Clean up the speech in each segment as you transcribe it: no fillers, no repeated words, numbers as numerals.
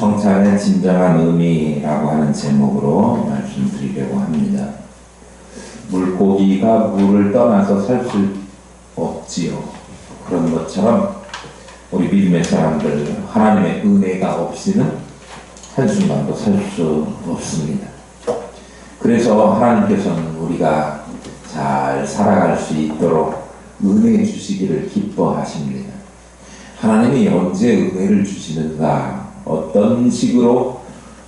성찬의 진정한 의미라고 하는 제목으로 말씀드리려고 합니다. 물고기가 물을 떠나서 살 수 없지요. 그런 것처럼 우리 믿음의 사람들, 하나님의 은혜가 없이는 한순간도 살 수 없습니다. 그래서 하나님께서는 우리가 잘 살아갈 수 있도록 은혜 주시기를 기뻐하십니다. 하나님이 언제 은혜를 주시는가, 어떤 식으로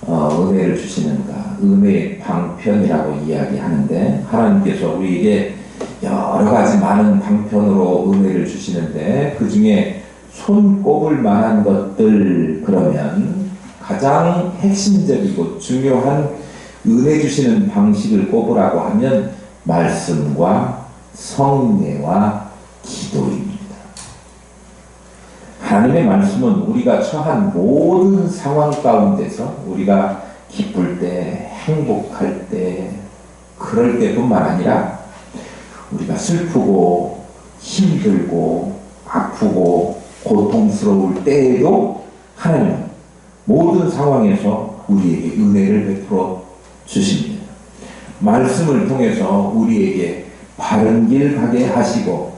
은혜를 주시는가, 은혜의 방편이라고 이야기하는데, 하나님께서 우리에게 여러 가지 많은 방편으로 은혜를 주시는데, 그 중에 손꼽을 만한 것들, 그러면 가장 핵심적이고 중요한 은혜 주시는 방식을 꼽으라고 하면 말씀과 성례와 기도입니다. 하나님의 말씀은 우리가 처한 모든 상황 가운데서 우리가 기쁠 때, 행복할 때, 그럴 때뿐만 아니라 우리가 슬프고 힘들고 아프고 고통스러울 때에도 하나님은 모든 상황에서 우리에게 은혜를 베풀어 주십니다. 말씀을 통해서 우리에게 바른 길 가게 하시고,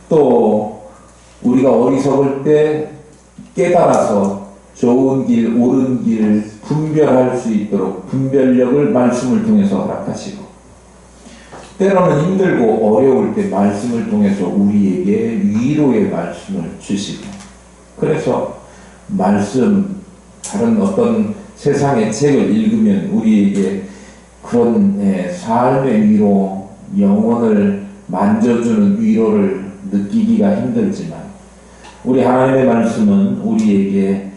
또 우리가 어리석을 때 깨달아서 좋은 길, 옳은 길 분별할 수 있도록 분별력을 말씀을 통해서 허락하시고, 때로는 힘들고 어려울 때 말씀을 통해서 우리에게 위로의 말씀을 주시고, 그래서 말씀, 다른 어떤 세상의 책을 읽으면 우리에게 그런 삶의 위로, 영혼을 만져주는 위로를 느끼기가 힘들지만, 우리 하나님의 말씀은 우리에게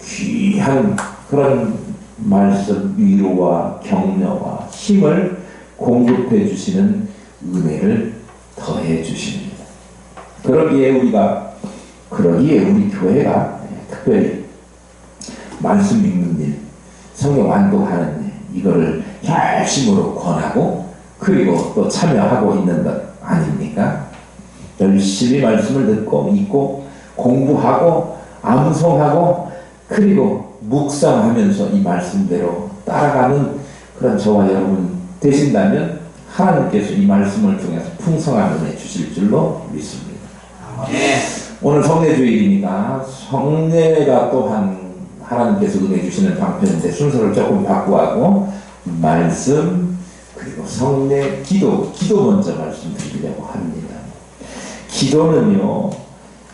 귀한 그런 말씀, 위로와 격려와 힘을 공급해 주시는 은혜를 더해 주십니다. 그러기에 우리 교회가 특별히 말씀 읽는 일, 성경 완독하는 일, 이거를 열심으로 권하고, 그리고 또 참여하고 있는 것 아닙니까? 열심히 말씀을 듣고 읽고 공부하고 암송하고, 그리고 묵상하면서 이 말씀대로 따라가는 그런 저와 여러분 되신다면 하나님께서 이 말씀을 통해서 풍성한 은혜 주실 줄로 믿습니다. 오늘 성례주일이니까 성례가 또한 하나님께서 은혜 주시는 방편인데, 순서를 조금 바꾸고 말씀, 그리고 성례, 기도 먼저 말씀드리려고 합니다. 기도는요,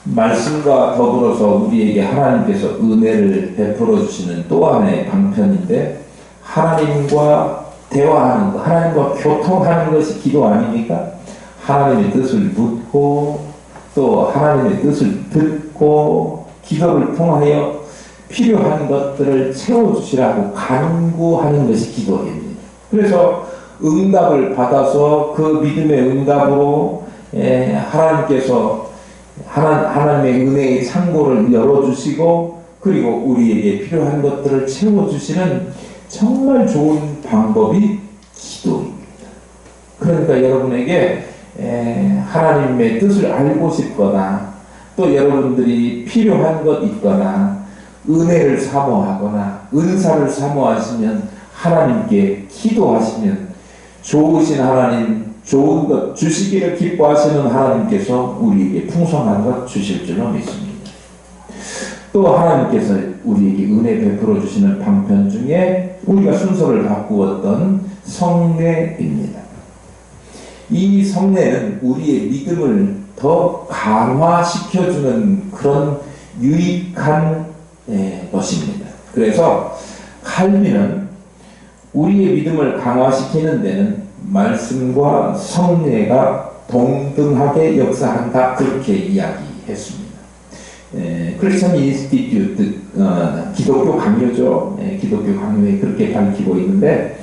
말씀과 더불어서 우리에게 하나님께서 은혜를 베풀어 주시는 또 하나의 방편인데, 하나님과 대화하는 것, 하나님과 교통하는 것이 기도 아닙니까? 하나님의 뜻을 묻고 또 하나님의 뜻을 듣고, 기도를 통하여 필요한 것들을 채워주시라고 간구하는 것이 기도입니다. 그래서 응답을 받아서 그 믿음의 응답으로 하나님께서 하나님의 은혜의 창고를 열어주시고, 그리고 우리에게 필요한 것들을 채워주시는 정말 좋은 방법이 기도입니다. 그러니까 여러분에게 하나님의 뜻을 알고 싶거나, 또 여러분들이 필요한 것 있거나, 은혜를 사모하거나 은사를 사모하시면 하나님께 기도하시면 좋으신 하나님, 좋은 것 주시기를 기뻐하시는 하나님께서 우리에게 풍성한 것 주실 줄로 믿습니다. 또 하나님께서 우리에게 은혜 베풀어 주시는 방편 중에 우리가 순서를 바꾸었던 성례입니다. 이 성례는 우리의 믿음을 더 강화시켜주는 그런 유익한 것입니다. 그래서 칼빈은 우리의 믿음을 강화시키는 데는 말씀과 성례가 동등하게 역사한다, 그렇게 이야기했습니다. 크리스천 인스티튜트, 기독교 강요죠. 기독교 강요에 그렇게 밝히고 있는데,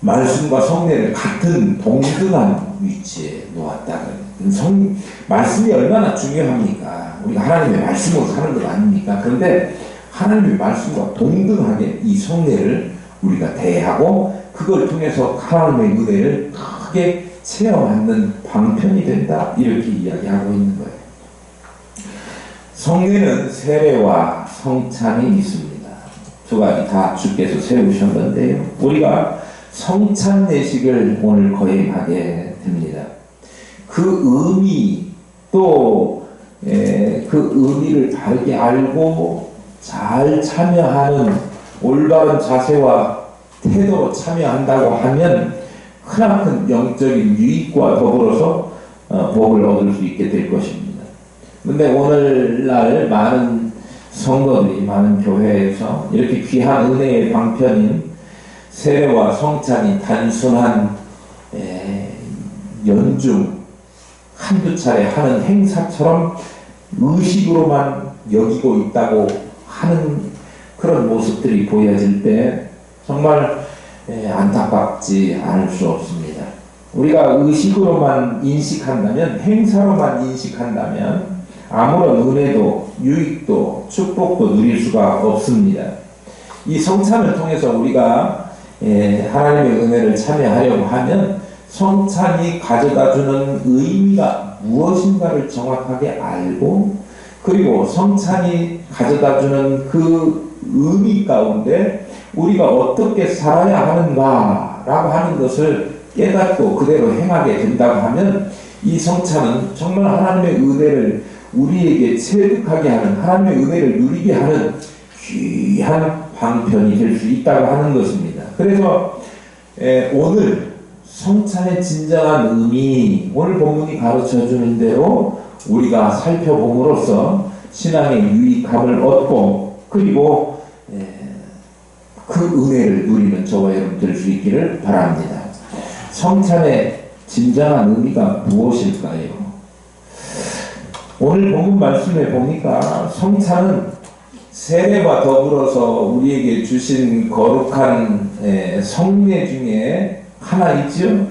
말씀과 성례를 같은 동등한 위치에 놓았다는, 말씀이 얼마나 중요합니까? 우리가 하나님의 말씀으로 사는 것 아닙니까? 그런데 하나님의 말씀과 동등하게 이 성례를 우리가 대하고, 그걸 통해서 하나님의 은혜를 크게 체험하는 방편이 된다, 이렇게 이야기하고 있는 거예요. 성례는 세례와 성찬이 있습니다. 두 가지 다 주께서 세우셨는데요. 우리가 성찬 예식을 오늘 거행하게 됩니다. 그 의미 또 그 의미를 바르게 알고 잘 참여하는 올바른 자세와 태도로 참여한다고 하면 크나큰 영적인 유익과 더불어서 복을 얻을 수 있게 될 것입니다. 그런데 오늘날 많은 성도들이 많은 교회에서 이렇게 귀한 은혜의 방편인 세례와 성찬이 단순한 연중 한두 차례 하는 행사처럼 의식으로만 여기고 있다고 하는 그런 모습들이 보여질 때 정말 안타깝지 않을 수 없습니다. 우리가 의식으로만 인식한다면, 행사로만 인식한다면 아무런 은혜도 유익도 축복도 누릴 수가 없습니다. 이 성찬을 통해서 우리가 하나님의 은혜를 참여하려고 하면 성찬이 가져다주는 의미가 무엇인가를 정확하게 알고, 그리고 성찬이 가져다주는 그 의미 가운데 우리가 어떻게 살아야 하는가라고 하는 것을 깨닫고 그대로 행하게 된다고 하면 이 성찬은 정말 하나님의 은혜를 우리에게 체득하게 하는, 하나님의 은혜를 누리게 하는 귀한 방편이 될 수 있다고 하는 것입니다. 그래서 오늘 성찬의 진정한 의미, 오늘 본문이 가르쳐주는 대로 우리가 살펴봄으로써 신앙의 유익함을 얻고, 그리고 그 은혜를 누리는 저와 여러분 될 수 있기를 바랍니다. 성찬의 진정한 의미가 무엇일까요? 오늘 본문 말씀에 보니까 성찬은 세례와 더불어서 우리에게 주신 거룩한 성례 중에 하나이죠.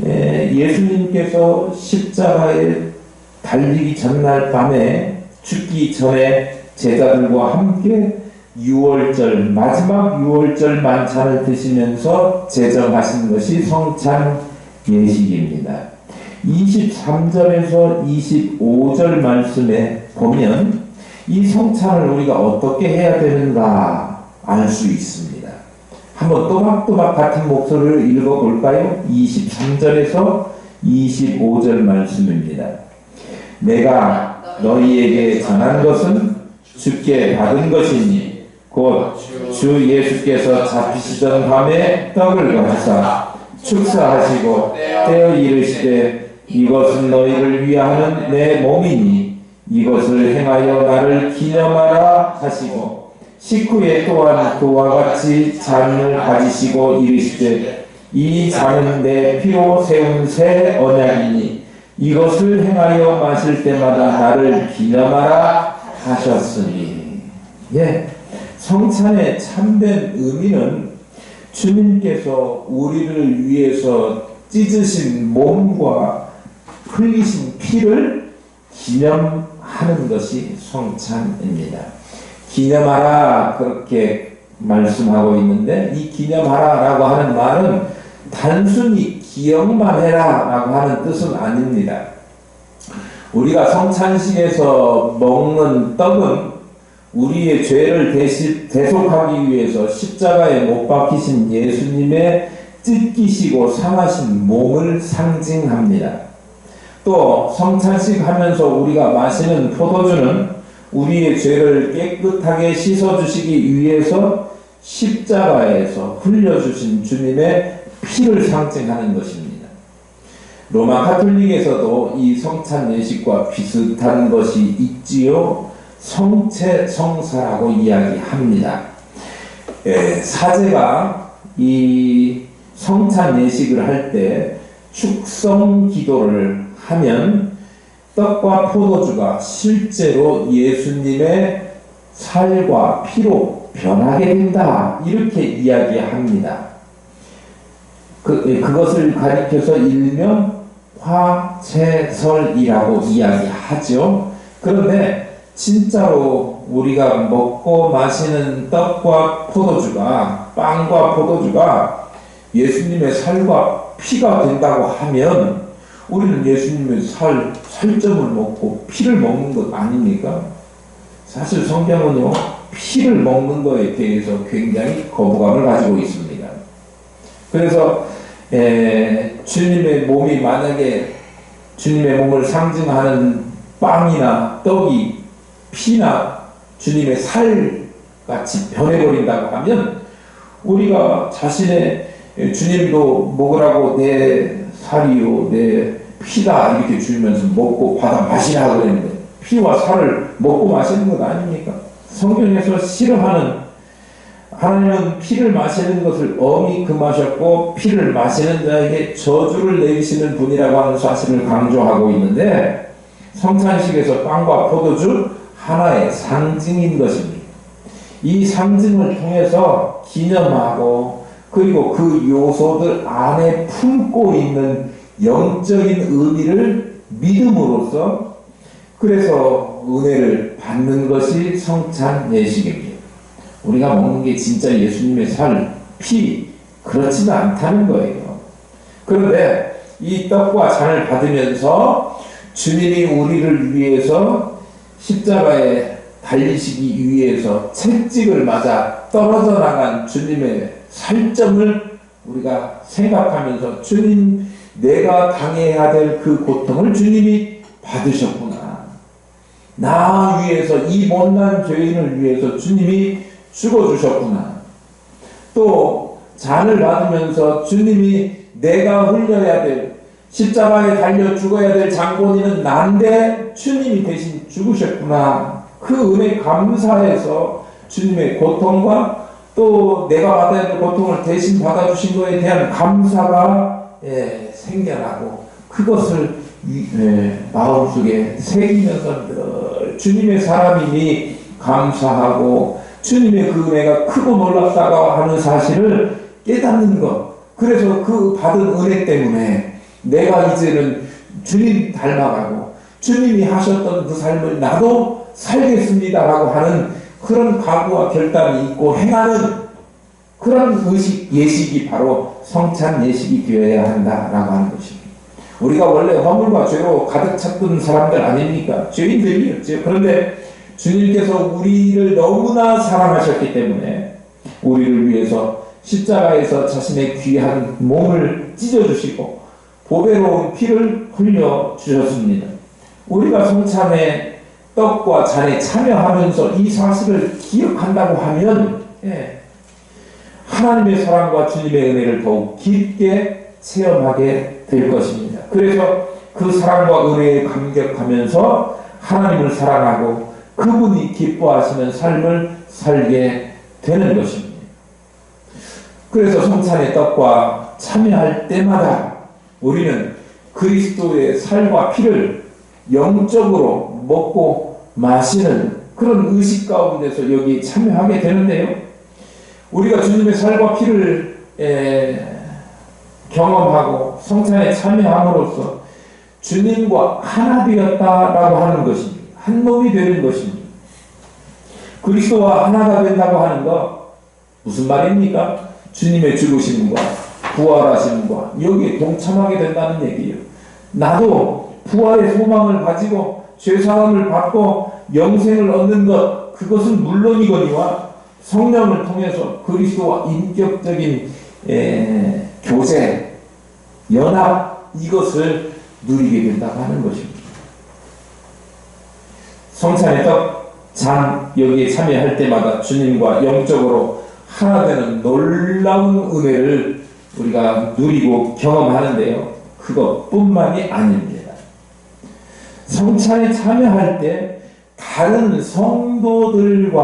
예수님께서 십자가에 달리기 전날 밤에 죽기 전에 제자들과 함께 유월절, 마지막 유월절 만찬을 드시면서 제정하신 것이 성찬 예식입니다. 23절에서 25절 말씀에 보면 이 성찬을 우리가 어떻게 해야 되는가 알 수 있습니다. 한번 또박또박 같은 목소리를 읽어볼까요? 23절에서 25절 말씀입니다. 내가 너희에게 전한 것은 주께 받은 것이니 곧 주 예수께서 잡히시던 밤에 떡을 가지사 축사하시고 떼어 이르시되 이것은 너희를 위하는 내 몸이니 이것을 행하여 나를 기념하라 하시고 식후에 또한 그와 같이 잔을 가지시고 이르시되 이 잔은 내 피로 세운 새 언약이니 이것을 행하여 마실 때마다 나를 기념하라 하셨으니. 성찬의 참된 의미는 주님께서 우리를 위해서 찢으신 몸과 흘리신 피를 기념하는 것이 성찬입니다. 기념하라 그렇게 말씀하고 있는데, 이 기념하라라고 하는 말은 단순히 기억만 해라라고 하는 뜻은 아닙니다. 우리가 성찬식에서 먹는 떡은 우리의 죄를 대속하기 위해서 십자가에 못 박히신 예수님의 찢기시고 상하신 몸을 상징합니다. 또 성찬식 하면서 우리가 마시는 포도주는 우리의 죄를 깨끗하게 씻어주시기 위해서 십자가에서 흘려주신 주님의 피를 상징하는 것입니다. 로마 가톨릭에서도 이 성찬 예식과 비슷한 것이 있지요. 성체성사라고 이야기합니다. 사제가 이 성찬 예식을 할 때 축성 기도를 하면 떡과 포도주가 실제로 예수님의 살과 피로 변하게 된다, 이렇게 이야기합니다. 그것을 가리켜서 일명 화채설이라고 이야기하죠. 그런데 진짜로 우리가 먹고 마시는 떡과 포도주가, 빵과 포도주가 예수님의 살과 피가 된다고 하면 우리는 예수님의 살점을 먹고 피를 먹는 것 아닙니까? 사실 성경은요, 피를 먹는 것에 대해서 굉장히 거부감을 가지고 있습니다. 그래서 주님의 몸이 만약에 주님의 몸을 상징하는 빵이나 떡이 피나 주님의 살같이 변해버린다고 하면 우리가 자신의 주님도 먹으라고 내 살이요 내 피다 이렇게 주면서 먹고 받아 마시라 그랬는데 피와 살을 먹고 마시는 것 아닙니까? 성경에서 싫어하는, 하나님은 피를 마시는 것을 엄히 금하셨고 피를 마시는 자에게 저주를 내리시는 분이라고 하는 사실을 강조하고 있는데, 성찬식에서 빵과 포도주 하나의 상징인 것입니다. 이 상징을 통해서 기념하고 그리고 그 요소들 안에 품고 있는 영적인 의미를 믿음으로써 그래서 은혜를 받는 것이 성찬 예식입니다. 우리가 먹는 게 진짜 예수님의 살, 피 그렇지는 않다는 거예요. 그런데 이 떡과 잔을 받으면서 주님이 우리를 위해서 십자가에 달리시기 위해서 채찍을 맞아 떨어져 나간 주님의 살점을 우리가 생각하면서 주님, 내가 당해야 될 그 고통을 주님이 받으셨구나. 나 위해서, 이 못난 죄인을 위해서 주님이 죽어주셨구나. 또 잔을 받으면서 주님이 내가 흘려야 될, 십자가에 달려 죽어야 될 장본인은 난데 주님이 대신 죽으셨구나. 그 은혜 감사해서 주님의 고통과 또 내가 받아야 될 고통을 대신 받아주신 것에 대한 감사가 생겨나고 그것을 마음속에 새기면서 늘 주님의 사람이니 감사하고 주님의 그 은혜가 크고 놀랍다고 하는 사실을 깨닫는 것. 그래서 그 받은 은혜 때문에 내가 이제는 주님 닮아가고 주님이 하셨던 그 삶을 나도 살겠습니다라고 하는 그런 각오와 결단이 있고 행하는 그런 의식, 예식이 바로 성찬 예식이 되어야 한다라고 하는 것입니다. 우리가 원래 허물과 죄로 가득 찼던 사람들 아닙니까? 죄인들이었죠. 그런데 주님께서 우리를 너무나 사랑하셨기 때문에 우리를 위해서 십자가에서 자신의 귀한 몸을 찢어주시고 보배로운 피를 흘려주셨습니다. 우리가 성찬의 떡과 잔에 참여하면서 이 사실을 기억한다고 하면 하나님의 사랑과 주님의 은혜를 더욱 깊게 체험하게 될 것입니다. 그래서 그 사랑과 은혜에 감격하면서 하나님을 사랑하고 그분이 기뻐하시는 삶을 살게 되는 것입니다. 그래서 성찬의 떡과 참여할 때마다 우리는 그리스도의 살과 피를 영적으로 먹고 마시는 그런 의식 가운데서 여기 참여하게 되는데요. 우리가 주님의 살과 피를 경험하고 성찬에 참여함으로써 주님과 하나 되었다라고 하는 것입니다. 한 몸이 되는 것입니다. 그리스도와 하나가 된다고 하는 것 무슨 말입니까? 주님의 죽으심과 부활하심과 여기에 동참하게 된다는 얘기예요. 나도 부활의 소망을 가지고 죄사함을 받고 영생을 얻는 것 그것은 물론이거니와 성령을 통해서 그리스도와 인격적인 교제, 연합 이것을 누리게 된다고 하는 것입니다. 성찬의 떡, 잔 여기에 참여할 때마다 주님과 영적으로 하나 되는 놀라운 은혜를 우리가 누리고 경험하는데요. 그것뿐만이 아닙니다. 성찬에 참여할 때 다른 성도들과도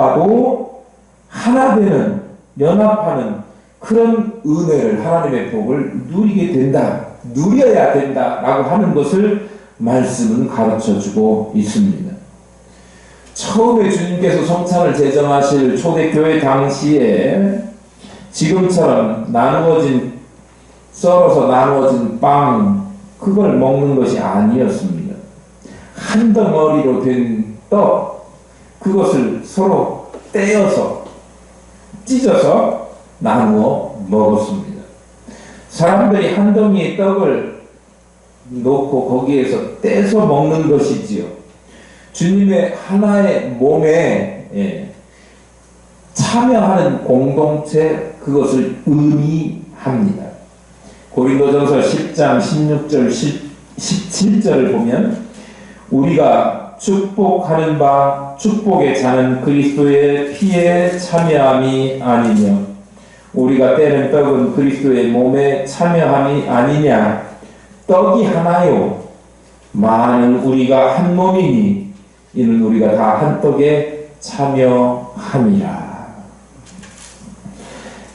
하나 되는, 연합하는 그런 은혜를, 하나님의 복을 누리게 된다, 누려야 된다라고 하는 것을 말씀은 가르쳐주고 있습니다. 처음에 주님께서 성찬을 제정하실 초대교회 당시에 지금처럼 썰어서 나누어진 빵 그걸 먹는 것이 아니었습니다. 한 덩어리로 된 떡 그것을 서로 떼어서 찢어서 나누어 먹었습니다. 사람들이 한 덩이의 떡을 놓고 거기에서 떼서 먹는 것이지요. 주님의 하나의 몸에 참여하는 공동체, 그것을 의미합니다. 고린도전서 10장 16절 17절을 보면 우리가 축복하는 바 축복의 자는 그리스도의 피에 참여함이 아니며 우리가 떼는 떡은 그리스도의 몸에 참여함이 아니냐. 떡이 하나요 만일 우리가 한 몸이니 이는 우리가 다 한 떡에 참여함이라.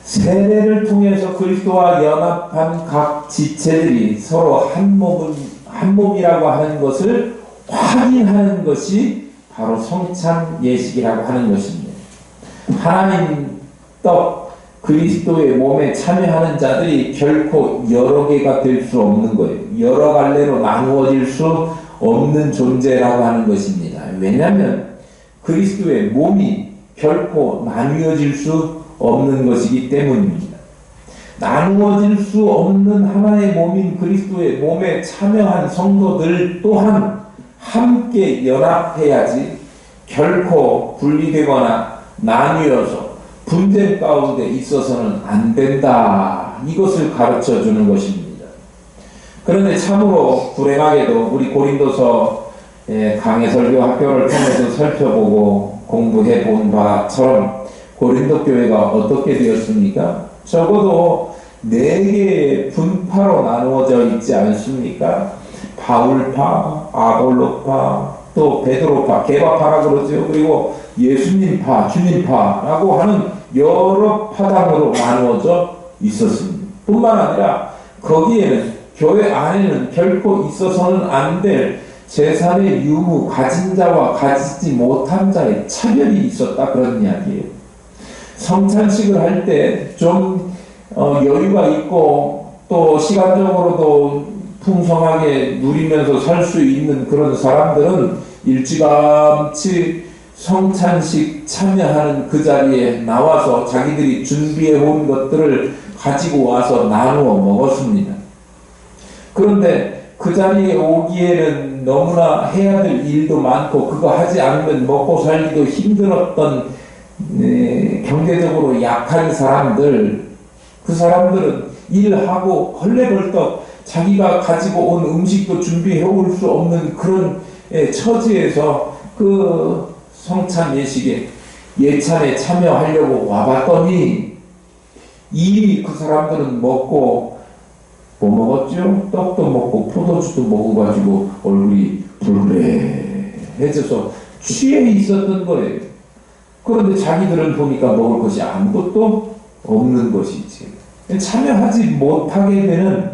세례를 통해서 그리스도와 연합한 각 지체들이 서로 한 몸이라고 하는 것을 확인하는 것이 바로 성찬 예식이라고 하는 것입니다. 하나님 떡 그리스도의 몸에 참여하는 자들이 결코 여러 개가 될 수 없는 거예요. 여러 갈래로 나누어질 수 없는 존재라고 하는 것입니다. 왜냐하면 그리스도의 몸이 결코 나뉘어질 수 없는 것이기 때문입니다. 나누어질 수 없는 하나의 몸인 그리스도의 몸에 참여한 성도들 또한 함께 연합해야지 결코 분리되거나 나뉘어서 분쟁 가운데 있어서는 안 된다. 이것을 가르쳐 주는 것입니다. 그런데 참으로 불행하게도 우리 고린도서 강해 설교 학교를 통해서 살펴보고 공부해 본 바처럼 고린도 교회가 어떻게 되었습니까? 적어도 4개의 분파로 나누어져 있지 않습니까? 바울파, 아볼로파, 또 베드로파, 게바파라고 그러죠. 그리고 예수님파, 주님파라고 하는 여러 파당으로 나누어져 있었습니다. 뿐만 아니라 거기에는 교회 안에는 결코 있어서는 안 될 재산의 유무, 가진 자와 가지지 못한 자의 차별이 있었다, 그런 이야기예요. 성찬식을 할 때 좀 여유가 있고 또 시간적으로도 풍성하게 누리면서 살 수 있는 그런 사람들은 일찌감치 성찬식 참여하는 그 자리에 나와서 자기들이 준비해 온 것들을 가지고 와서 나누어 먹었습니다. 그런데 그 자리에 오기에는 너무나 해야 될 일도 많고 그거 하지 않으면 먹고 살기도 힘들었던 경제적으로 약한 사람들, 그 사람들은 일하고 헐레벌떡 자기가 가지고 온 음식도 준비해 올 수 없는 그런 처지에서 그 성찬 예식에 예찬에 참여하려고 와봤더니 이미 그 사람들은 먹고 뭐 먹었죠? 떡도 먹고 포도주도 먹어가지고 얼굴이 불그레해져서 취해 있었던 거예요. 그런데 자기들은 보니까 먹을 것이 아무것도 없는 것이지. 참여하지 못하게 되는,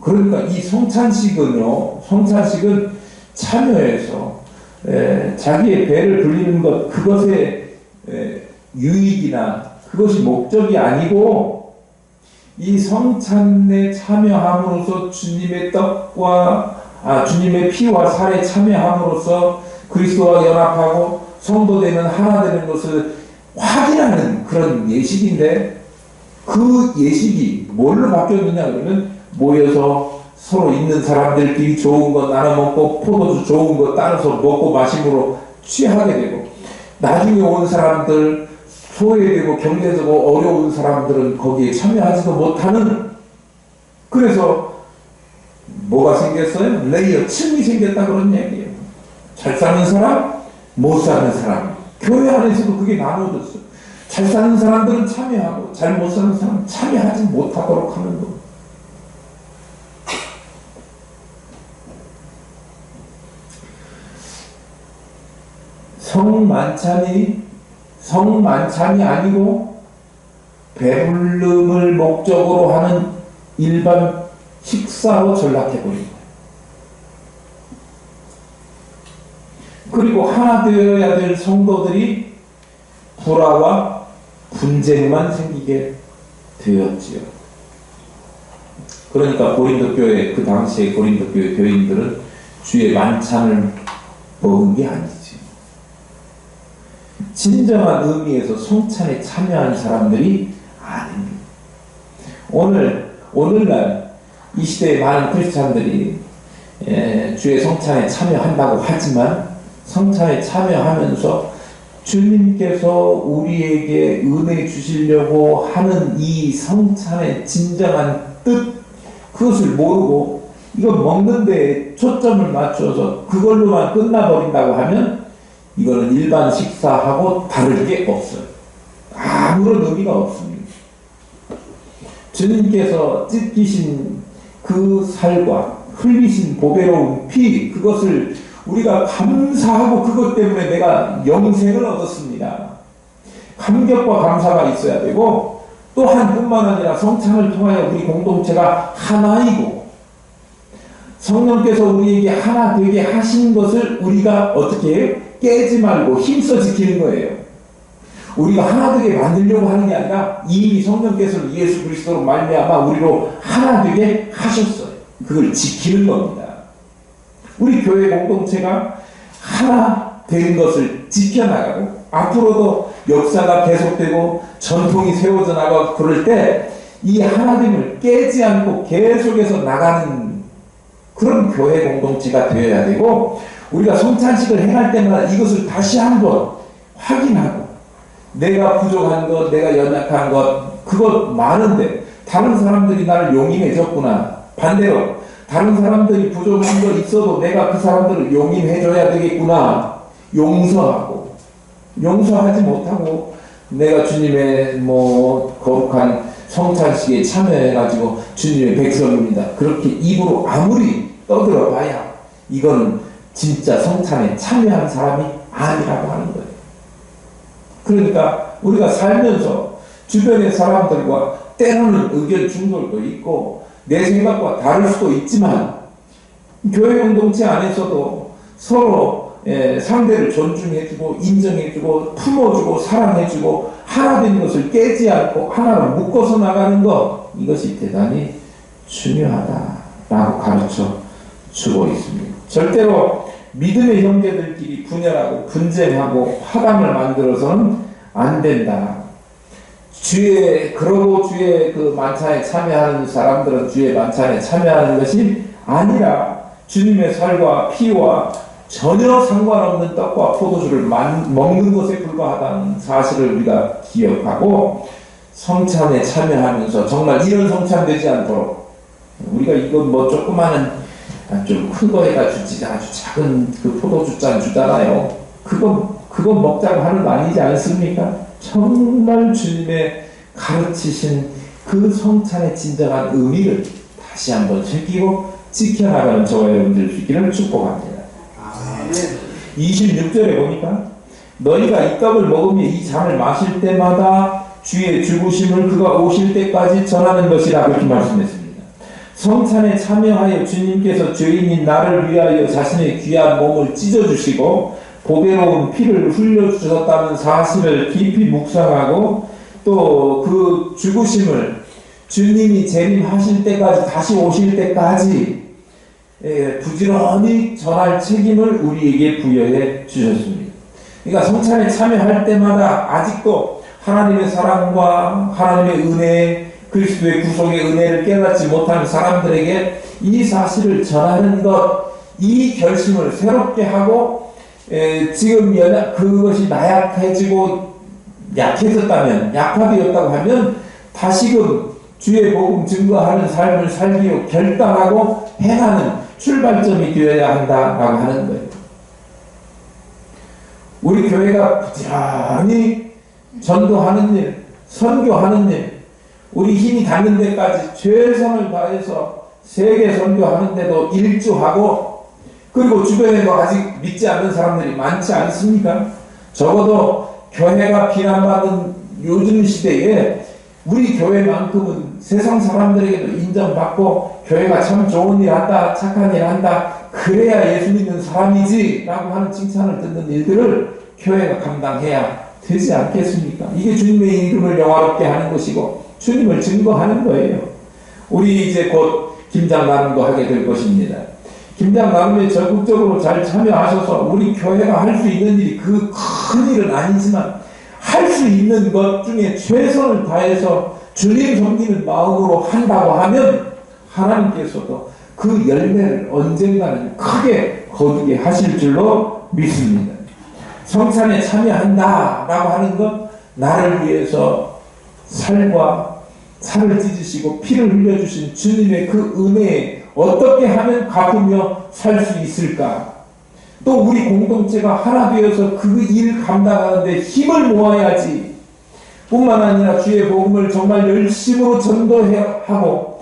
그러니까 이 성찬식은요, 성찬식은 참여해서 자기의 배를 불리는 것, 그것의 유익이나 그것이 목적이 아니고 이 성찬에 참여함으로써 주님의 주님의 피와 살에 참여함으로써 그리스도와 연합하고 성도되는 하나 되는 것을 확인하는 그런 예식인데, 그 예식이 뭘로 바뀌었느냐 그러면 모여서 서로 있는 사람들끼리 좋은 거 나눠 먹고 포도주 좋은 거 따라서 먹고 마심으로 취하게 되고, 나중에 온 사람들, 소외되고 경제적으로 어려운 사람들은 거기에 참여하지도 못하는, 그래서 뭐가 생겼어요? 레이어 층이 생겼다, 그런 얘기예요. 잘 사는 사람, 못 사는 사람. 교회 안에서도 그게 나눠졌어요. 잘 사는 사람들은 참여하고 잘 못 사는 사람은 참여하지 못하도록 하는 거. 성만찬이 아니고 배불름을 목적으로 하는 일반 식사로 전락해버린 거예요. 그리고 하나 되어야 될 성도들이 불화와 분쟁만 생기게 되었지요. 그러니까 고린도 교회, 그 당시에 고린도 교회 교인들은 주의 만찬을 먹은 게 아니지. 진정한 의미에서 성찬에 참여한 사람들이 아닙니다. 오늘날 이 시대의 많은 크리스찬들이 주의 성찬에 참여한다고 하지만 성찬에 참여하면서 주님께서 우리에게 은혜 주시려고 하는 이 성찬의 진정한 뜻, 그것을 모르고 이거 먹는 데 초점을 맞춰서 그걸로만 끝나버린다고 하면 이거는 일반 식사하고 다를 게 없어요. 아무런 의미가 없습니다. 주님께서 찢기신 그 살과 흘리신 보배로운 피, 그것을 우리가 감사하고 그것 때문에 내가 영생을 얻었습니다. 감격과 감사가 있어야 되고, 또한 뿐만 아니라 성찬을 통하여 우리 공동체가 하나이고, 성령께서 우리에게 하나 되게 하신 것을 우리가 어떻게 해요? 깨지 말고 힘써 지키는 거예요. 우리가 하나 되게 만들려고 하는 게 아니라 이미 성령께서 예수 그리스도로 말미암아 우리로 하나 되게 하셨어요. 그걸 지키는 겁니다. 우리 교회 공동체가 하나 된 것을 지켜나가고 앞으로도 역사가 계속되고 전통이 세워져 나가고 그럴 때 이 하나됨을 깨지 않고 계속해서 나가는 그런 교회 공동체가 되어야 되고, 우리가 성찬식을 행할 때마다 이것을 다시 한번 확인하고, 내가 부족한 것, 내가 연약한 것, 그것 많은데 다른 사람들이 나를 용인해 줬구나. 반대로 다른 사람들이 부족한 것 있어도 내가 그 사람들을 용인해 줘야 되겠구나. 용서하고, 용서하지 못하고 내가 주님의 거룩한 성찬식에 참여해가지고 주님의 백성입니다, 그렇게 입으로 아무리 떠들어봐야 이거는 진짜 성찬에 참여한 사람이 아니라고 하는 거예요. 그러니까 우리가 살면서 주변의 사람들과 때로는 의견 충돌도 있고 내 생각과 다를 수도 있지만, 교회 공동체 안에서도 서로 상대를 존중해주고 인정해주고 품어주고 사랑해주고 하나 된 것을 깨지 않고 하나로 묶어서 나가는 것, 이것이 대단히 중요하다라고 가르쳐 주고 있습니다. 절대로 믿음의 형제들끼리 분열하고 분쟁하고 화담을 만들어서는 안 된다. 그러고 주의 그 만찬에 참여하는 사람들은 주의 만찬에 참여하는 것이 아니라 주님의 살과 피와 전혀 상관없는 떡과 포도주를 먹는 것에 불과하다는 사실을 우리가 기억하고, 성찬에 참여하면서 정말 이런 성찬 되지 않도록, 우리가 이거 조그마한 좀 큰 거에다 주지, 아주 작은 그 포도주잔 주잖아요. 그거 먹자고 하는 거 아니지 않습니까? 정말 주님의 가르치신 그 성찬의 진정한 의미를 다시 한번 즐기고 지켜나가는 저와 여러분들 되기를 축복합니다. 26절에 보니까 너희가 이 떡을 먹으며 이 잔을 마실 때마다 주의 죽으심을 그가 오실 때까지 전하는 것이라 그렇게 말씀했습니다. 성찬에 참여하여 주님께서 죄인인 나를 위하여 자신의 귀한 몸을 찢어주시고 보배로운 피를 흘려주셨다는 사실을 깊이 묵상하고, 또 그 죽으심을 주님이 재림하실 때까지, 다시 오실 때까지 부지런히 전할 책임을 우리에게 부여해 주셨습니다. 그러니까 성찬에 참여할 때마다 아직도 하나님의 사랑과 하나님의 은혜, 그리스도의 구속의 은혜를 깨닫지 못하는 사람들에게 이 사실을 전하는 것, 이 결심을 새롭게 하고, 지금 그것이 나약해지고 약해졌다면, 약화되었다고 하면 다시금 주의 복음 증거하는 삶을 살기로 결단하고 행하는 출발점이 되어야 한다라고 하는 거예요. 우리 교회가 부지런히 전도하는 일, 선교하는 일, 우리 힘이 닿는 데까지 최선을 다해서 세계 선교하는데도 일주하고, 그리고 주변에도 아직 믿지 않는 사람들이 많지 않습니까? 적어도 교회가 비난받는 요즘 시대에 우리 교회만큼은 세상 사람들에게도 인정받고 교회가 참 좋은 일 한다, 착한 일 한다, 그래야 예수 믿는 사람이지 라고 하는 칭찬을 듣는 일들을 교회가 감당해야 되지 않겠습니까? 이게 주님의 이름을 영화롭게 하는 것이고 주님을 증거하는 거예요. 우리 이제 곧 김장 나눔도 하게 될 것입니다. 김장 나눔에 적극적으로 잘 참여하셔서 우리 교회가 할 수 있는 일이 그 큰 일은 아니지만 할 수 있는 것 중에 최선을 다해서 주님 섬기는 마음으로 한다고 하면 하나님께서도 그 열매를 언젠가는 크게 거두게 하실 줄로 믿습니다. 성찬에 참여한다라고 하는 것, 나를 위해서 살을 찢으시고 피를 흘려주신 주님의 그 은혜에 어떻게 하면 갚으며 살 수 있을까? 또 우리 공동체가 하나 되어서 그 일 감당하는데 힘을 모아야지. 뿐만 아니라 주의 복음을 정말 열심으로 전도하고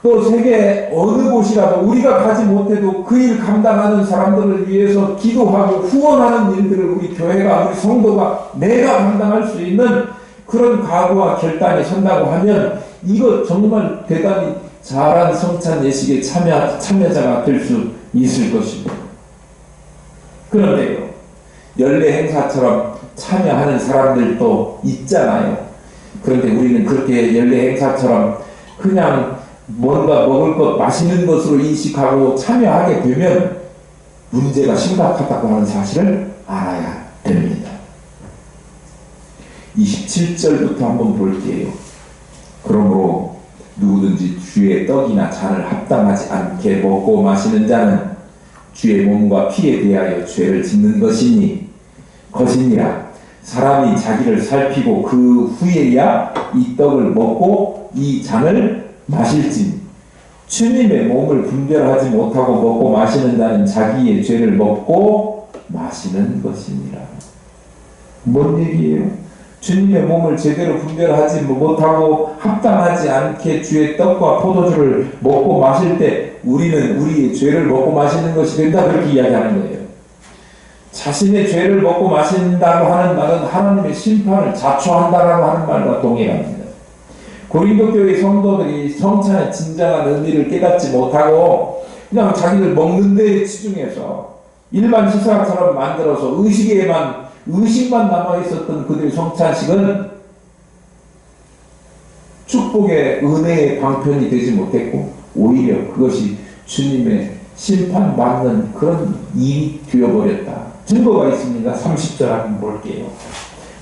또 세계 어느 곳이라도 우리가 가지 못해도 그 일 감당하는 사람들을 위해서 기도하고 후원하는 일들을 우리 교회가, 우리 성도가 내가 감당할 수 있는 그런 각오와 결단이 선다고 하면 이거 정말 대단히 잘한 성찬 예식의 참여자가 될 수 있을 것입니다. 그런데요, 연례 행사처럼 참여하는 사람들도 있잖아요. 그런데 우리는 그렇게 연례 행사처럼 그냥 뭔가 먹을 것, 맛있는 것으로 인식하고 참여하게 되면 문제가 심각하다고 하는 사실을 알아야 됩니다. 27절부터 한번 볼게요. 그러므로 누구든지 주의 떡이나 잔을 합당하지 않게 먹고 마시는 자는 주의 몸과 피에 대하여 죄를 짓는 것이니라. 사람이 자기를 살피고 그 후에야 이 떡을 먹고 이 잔을 마실지 주님의 몸을 분별하지 못하고 먹고 마시는 자는 자기의 죄를 먹고 마시는 것이니라. 뭔 얘기예요? 주님의 몸을 제대로 분별하지 못하고 합당하지 않게 주의 떡과 포도주를 먹고 마실 때 우리는 우리의 죄를 먹고 마시는 것이 된다, 그렇게 이야기하는 거예요. 자신의 죄를 먹고 마신다고 하는 말은 하나님의 심판을 자초한다라고 하는 말과 동일합니다. 고린도 교회 성도들이 성찬의 진정한 의미를 깨닫지 못하고 그냥 자기들 먹는 데에 치중해서 일반 식사처럼 만들어서 의식만 남아있었던 그들의 성찬식은 축복의 은혜의 방편이 되지 못했고 오히려 그것이 주님의 심판받는 그런 일이 되어버렸다. 증거가 있습니다. 30절 한번 볼게요.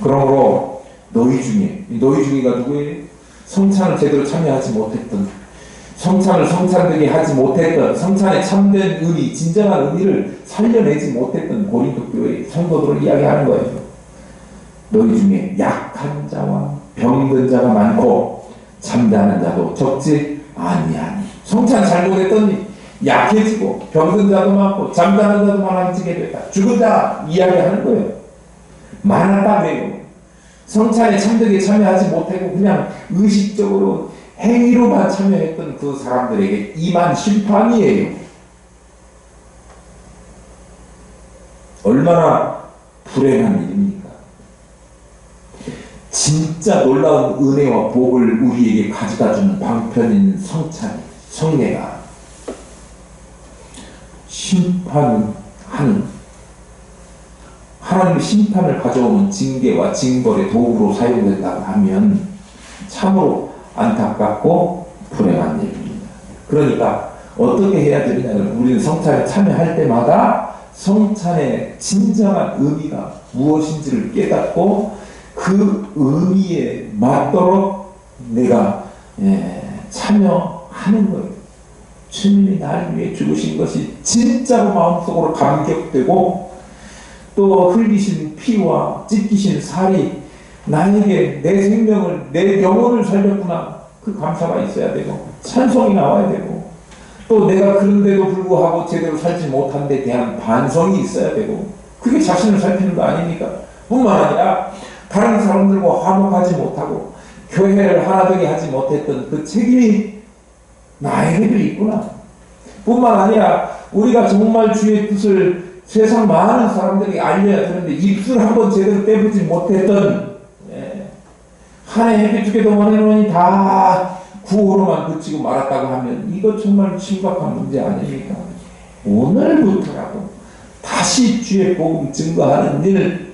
그러므로 너희 중에가 누구예요? 성찬을 제대로 참여하지 못했던, 성찬을 성찬되게 하지 못했던, 성찬의 참된 의미, 진정한 의미를 살려내지 못했던 고린도 교회 성도들을 이야기하는 거예요. 너희 중에 약한 자와 병든 자가 많고 잠자는 자도 적지 아니하니. 성찬 잘못했더니 약해지고 병든 자도 많고 잠자는 자도 많아지게 됐다. 죽은 자 이야기하는 거예요. 많았다며요. 성찬에 참되게 참여하지 못하고 그냥 의식적으로 행위로만 참여했던 그 사람들에게 임한 심판이에요. 얼마나 불행한 일입니까? 진짜 놀라운 은혜와 복을 우리에게 가져다주는 방편인 성찬, 성례가 심판하는, 하나님의 심판을 가져오는 징계와 징벌의 도구로 사용된다고 하면 참으로 안타깝고 불행한 일입니다. 그러니까 어떻게 해야 되느냐면 우리는 성찬에 참여할 때마다 성찬의 진정한 의미가 무엇인지를 깨닫고 그 의미에 맞도록 내가 참여하는 거예요. 주님이 나를 위해 죽으신 것이 진짜로 마음속으로 감격되고 또 흘리신 피와 찢기신 살이 나에게 내 생명을, 내 영혼을 살렸구나, 그 감사가 있어야 되고 찬송이 나와야 되고 또 내가 그런데도 불구하고 제대로 살지 못한 데 대한 반성이 있어야 되고 그게 자신을 살피는 거 아닙니까? 뿐만 아니라 다른 사람들과 화목하지 못하고 교회를 하나 되게 하지 못했던 그 책임이 나에게도 있구나. 뿐만 아니라 우리가 정말 주의 뜻을 세상 많은 사람들이 알려야 되는데 입술 한번 제대로 떼보지 못했던 한 해 햇빛 두개도 원해놓으니 다 구호로만 그치고 말았다고 하면 이거 정말 심각한 문제 아닙니까? 오늘부터라도 다시 주의 복음 증거하는 일,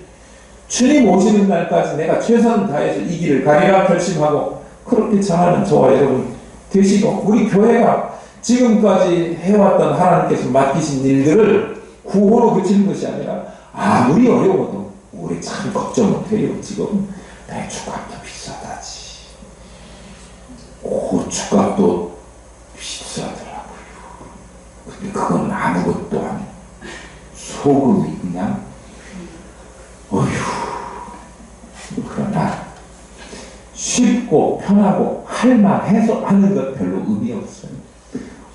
주님 오시는 날까지 내가 최선을 다해서 이 길을 가리라 결심하고 그렇게 전하는 저와 여러분 되시고 우리 교회가 지금까지 해왔던 하나님께서 맡기신 일들을 구호로 그치는 것이 아니라 아무리 어려워도 우리 참 걱정 못해요. 지금 배추값도 비싸다지 고추값도 비싸더라고요. 근데 그건 아무것도 아니에요. 소금이 그냥 어휴. 그러나 쉽고 편하고 할만해서 하는 것 별로 의미 없어요.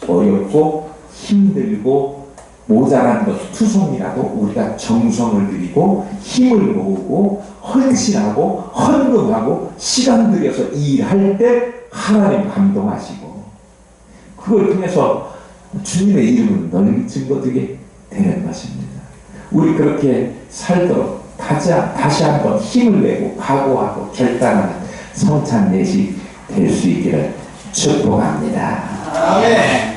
어렵고 힘들고 모자란 것 투성이라도 우리가 정성을 들이고 힘을 모으고 헌신하고 헌금하고 시간 들여서 일할 때 하나님 감동하시고 그걸 통해서 주님의 이름은 널리 증거되게 되는 것입니다. 우리 그렇게 살도록 다시 한번 힘을 내고 각오하고 결단하는 성찬 예식 될 수 있기를 축복합니다. 아멘.